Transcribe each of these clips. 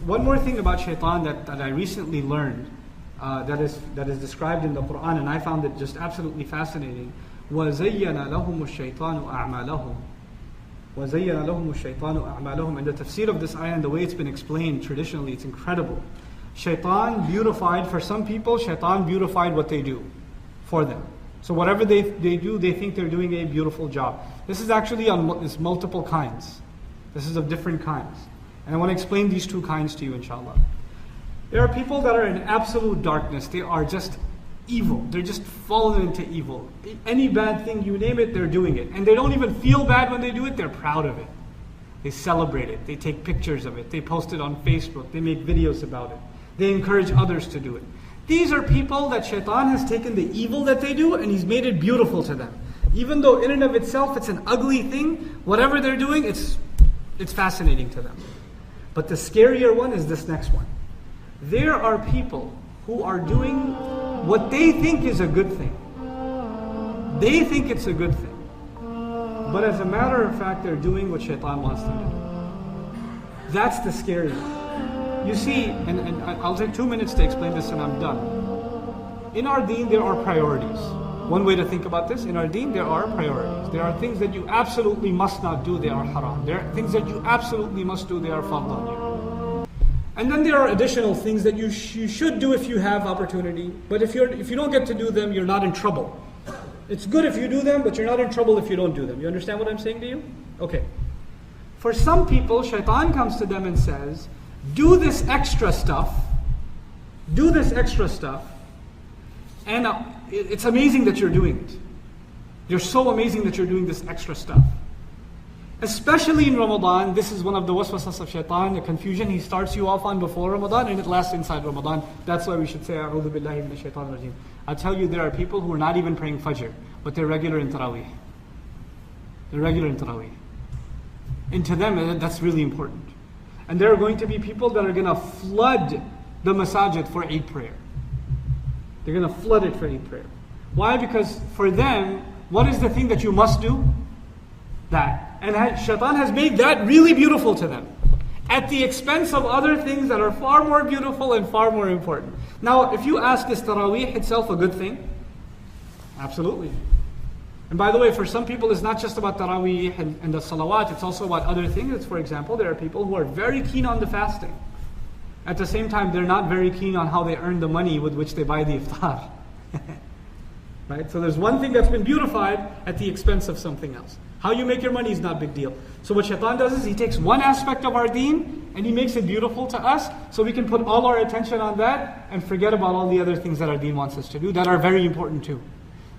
one more thing about shaitan that I recently learned, that is described in the Qur'an, and I found it just absolutely fascinating. وَزَيَّنَ لَهُمُ الشَّيْطَانُ أَعْمَالَهُم. وَزَيَّنَ لَهُمُ الشَّيْطَانُ أَعْمَالَهُم. And the tafsir of this ayah and the way it's been explained traditionally, it's incredible. Shaitan beautified, for some people, shaitan beautified what they do for them. So whatever they do, they think they're doing a beautiful job. This is actually on it's multiple kinds. This is of different kinds. And I want to explain these two kinds to you, inshallah. There are people that are in absolute darkness. They are just evil. They're just fallen into evil. Any bad thing, you name it, they're doing it. And they don't even feel bad when they do it. They're proud of it. They celebrate it. They take pictures of it. They post it on Facebook. They make videos about it. They encourage others to do it. These are people that shaitan has taken the evil that they do and he's made it beautiful to them. Even though in and of itself it's an ugly thing, whatever they're doing, it's fascinating to them. But the scarier one is this next one. There are people who are doing what they think is a good thing. They think it's a good thing. But as a matter of fact, they're doing what shaitan wants them to do. That's the scary one. You see, and I'll take 2 minutes to explain this and I'm done. In our deen, there are priorities. One way to think about this, in our deen, there are priorities. There are things that you absolutely must not do, they are haram. There are things that you absolutely must do, they are fard on you. And then there are additional things that you should do if you have opportunity. But if you don't get to do them, you're not in trouble. It's good if you do them, but you're not in trouble if you don't do them. You understand what I'm saying to you? Okay. For some people, shaitan comes to them and says, do this extra stuff, and it's amazing that you're doing it. You're so amazing that you're doing this extra stuff. Especially in Ramadan, this is one of the waswasas of shaitan, the confusion he starts you off on before Ramadan and it lasts inside Ramadan. That's why we should say, A'udhu billahi minash shaitanir rajim. I'll tell you, there are people who are not even praying Fajr, but they're regular in Taraweeh. They're regular in Taraweeh. And to them, that's really important. And there are going to be people that are going to flood the masajid for Eid prayer. They're going to flood it for Eid prayer. Why? Because for them, what is the thing that you must do? That. And shaitan has made that really beautiful to them, at the expense of other things that are far more beautiful and far more important. Now, if you ask, is Taraweeh itself a good thing? Absolutely. And by the way, for some people, it's not just about Taraweeh and the salawat, it's also about other things. For example, there are people who are very keen on the fasting. At the same time, they're not very keen on how they earn the money with which they buy the iftar. Right? So there's one thing that's been beautified at the expense of something else. How you make your money is not a big deal. So what shaitan does is he takes one aspect of our deen and he makes it beautiful to us so we can put all our attention on that and forget about all the other things that our deen wants us to do that are very important too.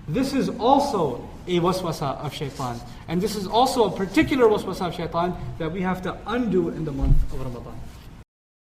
This is also a waswasa of shaitan. And this is also a particular waswasa of shaitan that we have to undo in the month of Ramadan.